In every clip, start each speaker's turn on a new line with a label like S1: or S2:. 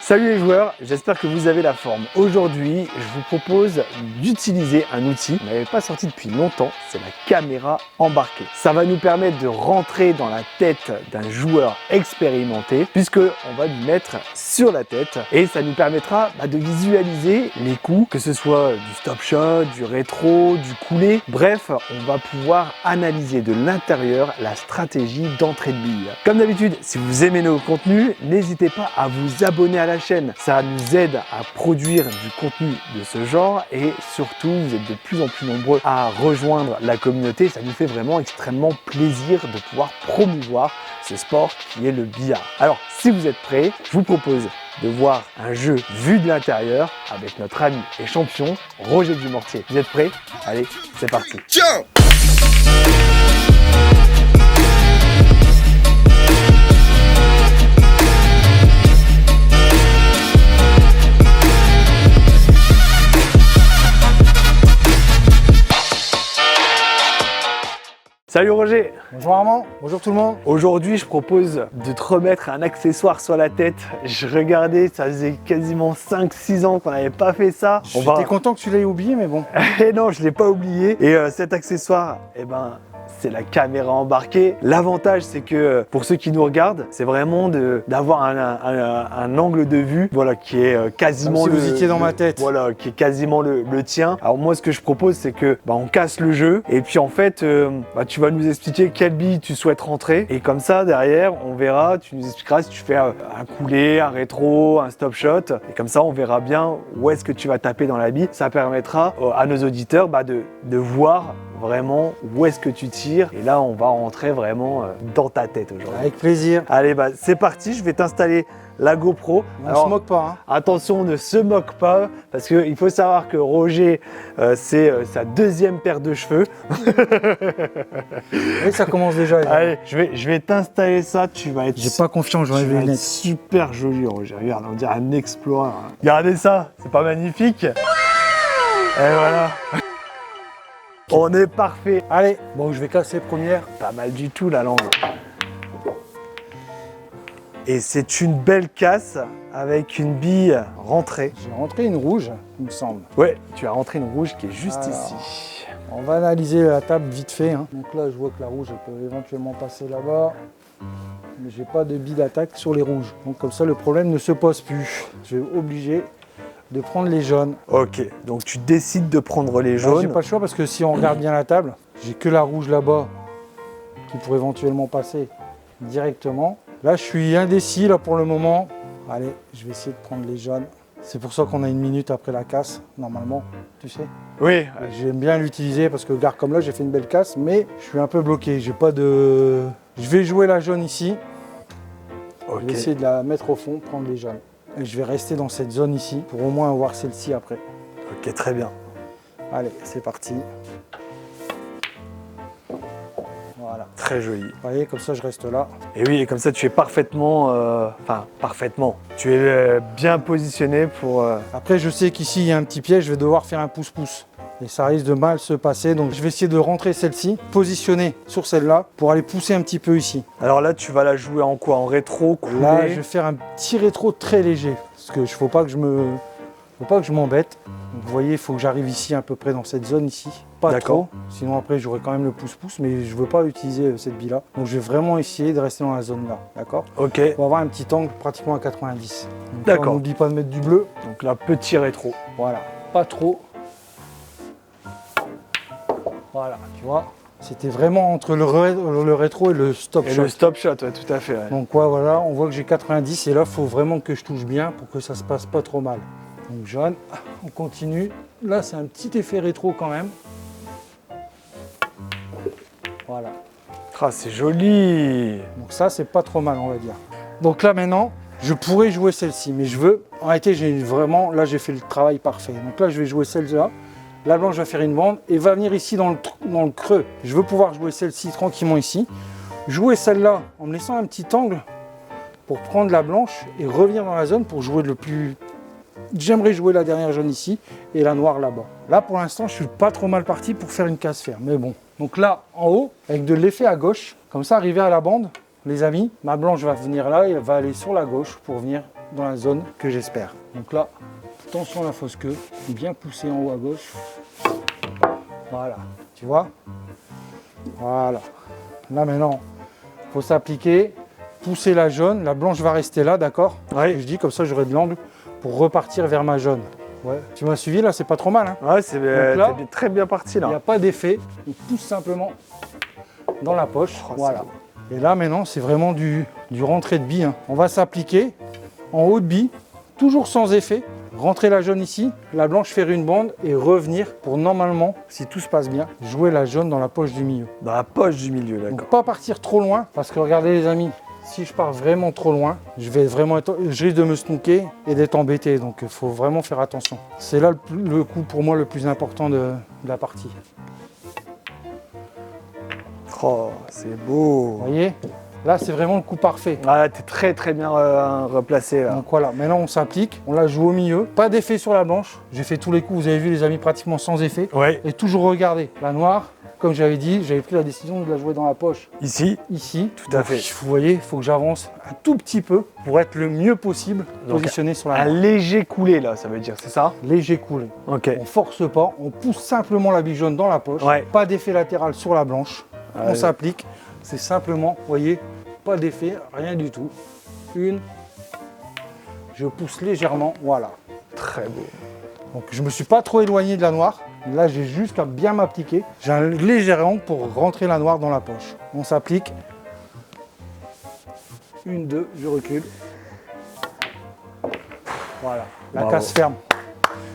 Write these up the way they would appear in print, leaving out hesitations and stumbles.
S1: Salut les joueurs, j'espère que vous avez la forme. Aujourd'hui, je vous propose d'utiliser un outil qu'on n'avait pas sorti depuis longtemps, c'est la caméra embarquée. Ça va nous permettre de rentrer dans la tête d'un joueur expérimenté, puisqu'on va lui mettre sur la tête et ça nous permettra de visualiser les coups, que ce soit du stop shot, du rétro, du coulé. Bref, on va pouvoir analyser de l'intérieur la stratégie d'entrée de bille. Comme d'habitude, si vous aimez nos contenus, n'hésitez pas à vous abonner à la chaîne. Ça nous aide à produire du contenu de ce genre et surtout, vous êtes de plus en plus nombreux à rejoindre la communauté. Ça nous fait vraiment extrêmement plaisir de pouvoir promouvoir ce sport qui est le billard. Alors, si vous êtes prêts, je vous propose de voir un jeu vu de l'intérieur avec notre ami et champion Roger Dumortier. Vous êtes prêts? Allez, c'est parti.
S2: Ciao.
S1: Salut Roger!
S3: Bonjour Armand, bonjour tout le monde.
S1: Aujourd'hui, je propose de te remettre un accessoire sur la tête. Je regardais, ça faisait quasiment 5-6 ans qu'on n'avait pas fait ça.
S3: J'étais content que tu l'aies oublié, mais bon.
S1: Et non, je ne l'ai pas oublié. Et cet accessoire, c'est la caméra embarquée. L'avantage, c'est que pour ceux qui nous regardent, c'est vraiment d'avoir un angle de vue, qui est quasiment
S3: comme si vous étiez dans ma tête.
S1: Voilà, qui est quasiment le tien. Alors moi, ce que je propose, c'est que on casse le jeu et puis en fait, tu vas nous expliquer quelle bille tu souhaites rentrer et comme ça derrière, on verra. Tu nous expliqueras si tu fais un coulé, un rétro, un stop shot et comme ça, on verra bien où est-ce que tu vas taper dans la bille. Ça permettra à nos auditeurs de voir vraiment où est-ce que tu tires et là on va rentrer vraiment dans ta tête aujourd'hui.
S3: Avec plaisir.
S1: Allez c'est parti, je vais t'installer la GoPro.
S3: On ne se moque pas.
S1: Attention, on ne se moque pas parce qu'il faut savoir que Roger c'est sa deuxième paire de cheveux.
S3: Et ça commence déjà.
S1: Allez, je vais t'installer ça, tu vas être...
S3: J'ai pas confiance, j'enlève les lunettes.
S1: Super joli Roger, regarde, on dirait un explorer. Regardez ça, c'est pas magnifique? Et voilà. On est parfait.
S3: Allez, bon, je vais casser première.
S1: Pas mal du tout la langue. Et c'est une belle casse avec une bille rentrée.
S3: J'ai rentré une rouge, il me semble.
S1: Ouais, tu as rentré une rouge qui est juste ici.
S3: On va analyser la table vite fait. Donc là, je vois que la rouge, elle peut éventuellement passer là-bas. Mais j'ai pas de bille d'attaque sur les rouges. Donc comme ça, le problème ne se pose plus. Je vais obligé de prendre les jaunes.
S1: Ok, donc tu décides de prendre les jaunes.
S3: J'ai pas le choix parce que si on regarde bien la table, j'ai que la rouge là-bas qui pourrait éventuellement passer directement. Là, je suis indécis là pour le moment. Allez, je vais essayer de prendre les jaunes. C'est pour ça qu'on a une minute après la casse, normalement, tu sais.
S1: Oui.
S3: J'aime bien l'utiliser parce que regarde comme là, j'ai fait une belle casse, mais je suis un peu bloqué. J'ai pas de... Je vais jouer la jaune ici.
S1: Okay.
S3: Je vais essayer de la mettre au fond, prendre les jaunes. Et je vais rester dans cette zone ici pour au moins avoir celle-ci après.
S1: Ok, très bien.
S3: Allez, c'est parti. Voilà.
S1: Très joli.
S3: Vous voyez, comme ça, je reste là.
S1: Et oui, et comme ça, tu es parfaitement... parfaitement. Tu es bien positionné pour...
S3: Après, je sais qu'ici, il y a un petit piège. Je vais devoir faire un pouce-pouce. Et ça risque de mal se passer. Donc, je vais essayer de rentrer celle-ci, positionner sur celle-là pour aller pousser un petit peu ici.
S1: Alors là, tu vas la jouer en quoi? En rétro, coulé?
S3: Là, je vais faire un petit rétro très léger. Parce que faut pas que je m'embête. Donc, vous voyez, il faut que j'arrive ici à peu près dans cette zone ici. Pas trop, sinon après j'aurai quand même le pouce-pouce, mais je ne veux pas utiliser cette bille-là. Donc je vais vraiment essayer de rester dans la zone là, d'accord?
S1: Ok.
S3: Pour avoir un petit angle pratiquement à 90.
S1: D'accord.
S3: N'oublie pas de mettre du bleu.
S1: Donc là, petit rétro.
S3: Voilà, pas trop. Voilà, tu vois. C'était vraiment entre le rétro et le stop shot.
S1: Et le stop shot, ouais, tout à fait. Ouais.
S3: Donc voilà, on voit que j'ai 90 et là, il faut vraiment que je touche bien pour que ça se passe pas trop mal. Donc jaune, on continue. Là, c'est un petit effet rétro quand même. Voilà.
S1: Ah, c'est joli.
S3: Donc ça, c'est pas trop mal, on va dire. Donc là, maintenant, je pourrais jouer celle-ci, mais je veux... En réalité, là, j'ai fait le travail parfait. Donc là, je vais jouer celle-là. La blanche va faire une bande et va venir ici dans le creux. Je veux pouvoir jouer celle-ci tranquillement ici. Jouer celle-là en me laissant un petit angle pour prendre la blanche et revenir dans la zone pour jouer le plus... J'aimerais jouer la dernière jaune ici et la noire là-bas. Là, pour l'instant, je suis pas trop mal parti pour faire une case ferme, mais bon. Donc là, en haut, avec de l'effet à gauche, comme ça, arriver à la bande, les amis, ma blanche va venir là et elle va aller sur la gauche pour venir dans la zone que j'espère. Donc là, attention à la fausse queue, bien poussé en haut à gauche. Voilà, tu vois? Voilà. Là maintenant, il faut s'appliquer, pousser la jaune, la blanche va rester là, d'accord?
S1: Ouais.
S3: Je dis comme ça j'aurai de l'angle pour repartir vers ma jaune. Ouais. Tu m'as suivi là, c'est pas trop mal. Hein?
S1: Ouais, c'est
S3: là,
S1: très bien parti
S3: il n'y a
S1: là.
S3: pas d'effet, on pousse simplement dans la poche.
S1: Oh,
S3: voilà. Et là maintenant, c'est vraiment du rentrée de bille. Hein. On va s'appliquer en haut de bille, toujours sans effet. Rentrer la jaune ici, la blanche faire une bande et revenir pour normalement, si tout se passe bien, jouer la jaune dans la poche du milieu.
S1: Dans la poche du milieu, d'accord.
S3: Donc pas partir trop loin, parce que regardez les amis, si je pars vraiment trop loin, je risque de me snooker et d'être embêté. Donc il faut vraiment faire attention. C'est là le coup pour moi le plus important de la partie.
S1: Oh, c'est beau.
S3: Vous voyez? Là, c'est vraiment le coup parfait.
S1: Ah, t'es très bien replacé là.
S3: Donc voilà, maintenant on s'applique, on la joue au milieu. Pas d'effet sur la blanche. J'ai fait tous les coups, vous avez vu les amis, pratiquement sans effet.
S1: Ouais.
S3: Et toujours regarder. La noire, comme j'avais dit, j'avais pris la décision de la jouer dans la poche.
S1: Ici.
S3: Ici.
S1: Tout à fait.
S3: Vous voyez, il faut que j'avance un tout petit peu pour être le mieux possible
S1: Donc,
S3: positionné sur la
S1: Un
S3: noire.
S1: léger coulé là, ça veut dire, c'est ça?
S3: Léger coulé.
S1: Ok.
S3: On force pas, on pousse simplement la bille jaune dans la poche.
S1: Ouais.
S3: Pas d'effet latéral sur la blanche. On
S1: Ouais.
S3: s'applique. C'est simplement, vous voyez, pas d'effet, rien du tout. Une. Je pousse légèrement, voilà.
S1: Très beau.
S3: Donc je me suis pas trop éloigné de la noire. Là, j'ai juste à bien m'appliquer. J'ai un léger angle pour rentrer la noire dans la poche. On s'applique. Une, deux, je recule. Voilà, la
S1: Bravo.
S3: casse ferme.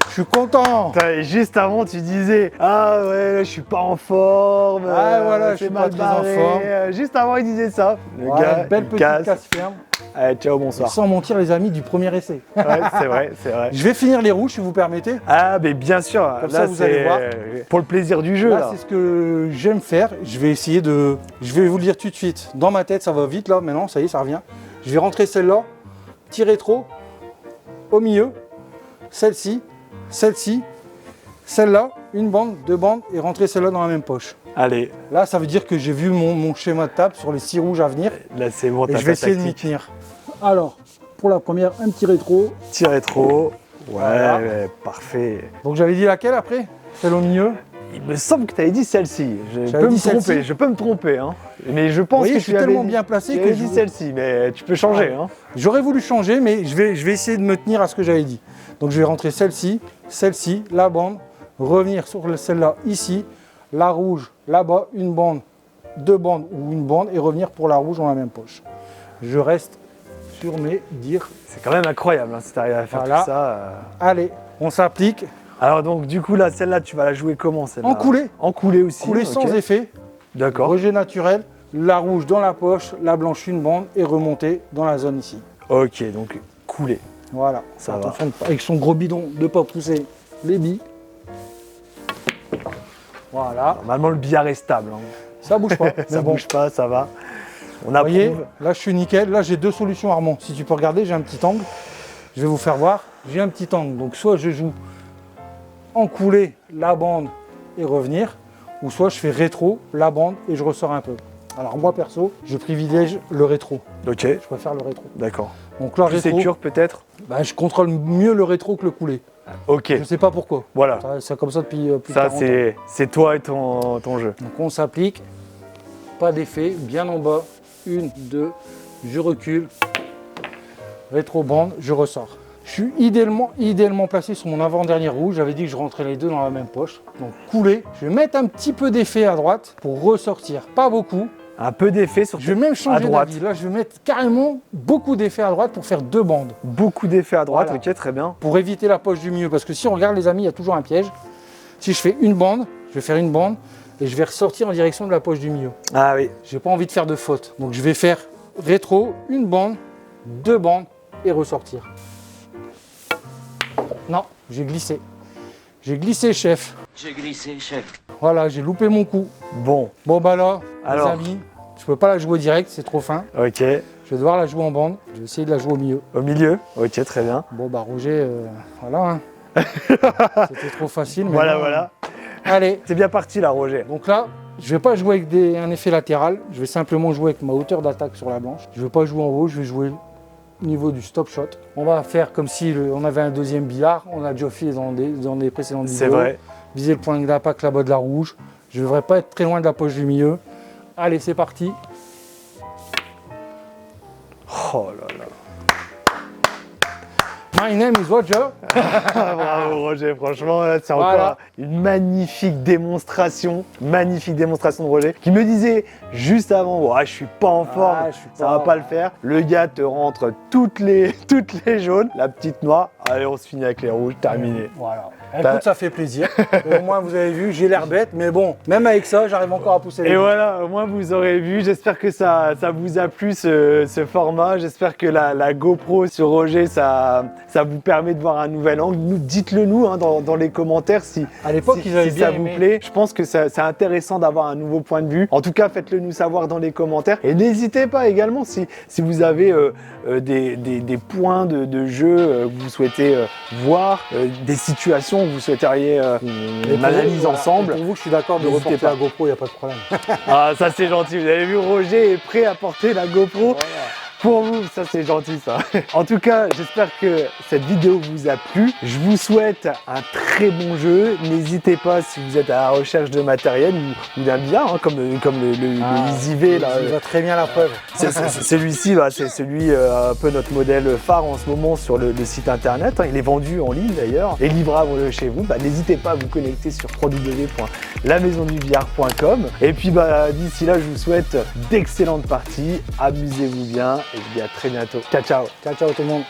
S3: Je suis content.
S1: Putain, et juste avant, tu disais ah ouais, je suis pas en forme.
S3: Ah, voilà, je
S1: c'est
S3: suis
S1: mal
S3: pas très en
S1: barré.
S3: forme.
S1: Juste avant, il disait ça. Le
S3: Voilà,
S1: gars,
S3: une belle
S1: il
S3: petite
S1: casse.
S3: casse ferme.
S1: Allez, ciao, bonsoir.
S3: Sans mentir, les amis, du premier essai.
S1: Ouais, c'est vrai, c'est vrai.
S3: Je vais finir les rouges, si vous permettez.
S1: Ah, mais bien sûr.
S3: Comme
S1: là,
S3: ça, vous allez
S1: c'est
S3: voir.
S1: pour le plaisir du jeu.
S3: Là,
S1: Là,
S3: c'est ce que j'aime faire. Je vais essayer de... Je vais vous le dire tout de suite. Dans ma tête, ça va vite là. Maintenant, ça y est, ça revient. Je vais rentrer celle-là, petit rétro, au milieu, celle-ci, celle-ci, celle-là, une bande, deux bandes, et rentrer celle-là dans la même poche.
S1: Allez,
S3: Là, ça veut dire que j'ai vu mon schéma de table sur les 6 rouges à venir.
S1: là, c'est bon.
S3: Et
S1: t'as
S3: je vais
S1: ta
S3: essayer de m'y
S1: tactique.
S3: tenir. Alors, pour la première, un petit rétro.
S1: Petit rétro. Ouais,
S3: Voilà.
S1: ouais, parfait.
S3: Donc j'avais dit laquelle après? Celle au milieu.
S1: Il me semble que tu avais dit celle-ci. Je
S3: J'avais
S1: peux me
S3: dit celle-ci.
S1: tromper, je peux me tromper. Hein. Mais je pense
S3: Vous voyez,
S1: que
S3: je suis
S1: tu avais
S3: tellement
S1: dit-
S3: bien placé
S1: tu
S3: que
S1: avais
S3: je
S1: dit
S3: vous-
S1: celle-ci, mais tu peux changer.
S3: Ouais.
S1: Hein.
S3: J'aurais voulu changer, mais je vais essayer de me tenir à ce que j'avais dit. Donc je vais rentrer celle-ci, celle-ci, la bande, revenir sur celle-là ici, la rouge là-bas, une bande, deux bandes ou une bande, et revenir pour la rouge dans la même poche. Je reste sur mes dires.
S1: C'est quand même incroyable hein, si tu arrives à faire
S3: Voilà.
S1: tout ça.
S3: Allez, on s'applique.
S1: Alors donc du coup là, celle-là, tu vas la jouer comment celle-là?
S3: En coulée.
S1: En coulée aussi.
S3: Couler
S1: ok.
S3: sans effet,
S1: D'accord.
S3: rejet naturel, la rouge dans la poche, la blanche une bande, et remonter dans la zone ici.
S1: Ok, donc coulée.
S3: Voilà,
S1: Ça va.
S3: attention avec son gros bidon de ne pas pousser les billes. Voilà,
S1: Normalement le billard est stable. Hein.
S3: ça bouge pas.
S1: Ça
S3: mais bon,
S1: bouge pas, ça va. On
S3: vous voyez,
S1: approuve.
S3: là je suis nickel. Là j'ai deux solutions Armand. Si tu peux regarder, j'ai un petit angle. Je vais vous faire voir. J'ai un petit angle. Donc soit je joue en coulée, la bande et revenir, ou soit je fais rétro, la bande et je ressors un peu. Alors moi perso, je privilège le rétro.
S1: Ok,
S3: Je préfère le rétro.
S1: d'accord.
S3: Donc là
S1: Plus
S3: rétro,
S1: sécure peut-être.
S3: bah, je contrôle mieux le rétro que le coulé.
S1: Ok,
S3: Je sais pas pourquoi.
S1: voilà.
S3: C'est comme ça depuis plus de
S1: Ça
S3: 40 ans.
S1: c'est toi et ton jeu.
S3: Donc on s'applique, pas d'effet, bien en bas, une, deux, je recule, rétro-bande, je ressors. Je suis idéalement placé sur mon avant-dernier rouge, j'avais dit que je rentrais les deux dans la même poche. Donc coulé, je vais mettre un petit peu d'effet à droite pour ressortir, pas beaucoup.
S1: Un peu d'effet sur
S3: Je vais même changer
S1: droite.
S3: d'avis, là je vais mettre carrément beaucoup d'effet à droite pour faire deux bandes.
S1: beaucoup d'effet à droite,
S3: Voilà.
S1: ok, très bien.
S3: Pour éviter la poche du milieu, parce que si on regarde les amis, il y a toujours un piège. Si je fais une bande, je vais faire une bande et je vais ressortir en direction de la poche du milieu.
S1: Ah oui,
S3: J'ai pas envie de faire de faute. Donc je vais faire rétro, une bande, deux bandes et ressortir. Non, j'ai glissé. J'ai glissé, chef.
S2: J'ai glissé, chef.
S3: Voilà, j'ai loupé mon coup.
S1: bon,
S3: Bon bah là,
S1: Alors.
S3: les amis, je peux pas la jouer direct, c'est trop fin.
S1: ok.
S3: Je vais devoir la jouer en bande. Je vais essayer de la jouer au milieu.
S1: Au milieu, ok, très bien.
S3: Bon bah Roger, voilà. hein. C'était trop facile. Mais
S1: Voilà,
S3: non.
S1: voilà.
S3: Allez,
S1: C'est bien parti là, Roger.
S3: donc là, je vais pas jouer avec un effet latéral. Je vais simplement jouer avec ma hauteur d'attaque sur la blanche. Je vais pas jouer en haut, je vais jouer au niveau du stop shot. On va faire comme si on avait un deuxième billard. On a déjà fait dans des précédentes vidéos.
S1: C'est vrai.
S3: Viser le point d'impact là-bas de la rouge. Je ne devrais pas être très loin de la poche du milieu. Allez, c'est parti.
S1: Oh là là.
S3: My name is Roger.
S1: Bravo Roger, franchement, c'est encore
S3: Voilà.
S1: une magnifique démonstration de Roger, qui me disait juste avant, ouais, je suis pas en forme,
S3: je suis
S1: ça
S3: pas-
S1: va pas le faire. Le gars te rentre toutes les jaunes, la petite noire, allez on se finit avec les rouges, terminé.
S3: Voilà. Écoute, ça fait plaisir. Au moins, vous avez vu, j'ai l'air bête, mais bon, même avec ça, j'arrive encore à pousser les
S1: Et
S3: boules.
S1: voilà, au moins vous aurez vu, j'espère que ça vous a plu ce format, j'espère que la GoPro sur Roger, ça vous permet de voir un nouvel angle. Dites-le nous hein, dans les commentaires si,
S3: À l'époque, ils avaient
S1: si
S3: bien
S1: ça vous
S3: aimé.
S1: plaît. Je pense que c'est intéressant d'avoir un nouveau point de vue. En tout cas, faites-le nous savoir dans les commentaires. Et n'hésitez pas également si vous avez des points de jeu que vous souhaitez voir, des situations que vous souhaiteriez
S3: Et
S1: on
S3: pour
S1: analyse
S3: vous, voilà.
S1: ensemble.
S3: Et pour vous, je suis d'accord de
S1: N'hésitez
S3: reporter
S1: pas.
S3: la GoPro, il n'y a pas de problème.
S1: Ah, ça c'est gentil. Vous avez vu, Roger est prêt à porter la GoPro. Pour vous, ça c'est gentil ça. En tout cas, j'espère que cette vidéo vous a plu. Je vous souhaite un très bon jeu. N'hésitez pas si vous êtes à la recherche de matériel ou d'un billard, hein, comme le Easy V là.
S3: Il va très bien la preuve.
S1: Celui-ci, c'est celui un peu notre modèle phare en ce moment sur le site internet. Hein. Il est vendu en ligne d'ailleurs et livrable chez vous. N'hésitez pas à vous connecter sur www.lamaisondubillard.com. Et puis d'ici là, je vous souhaite d'excellentes parties. Amusez-vous bien et je vous dis à très bientôt. Ciao, ciao.
S3: Ciao, ciao tout le monde.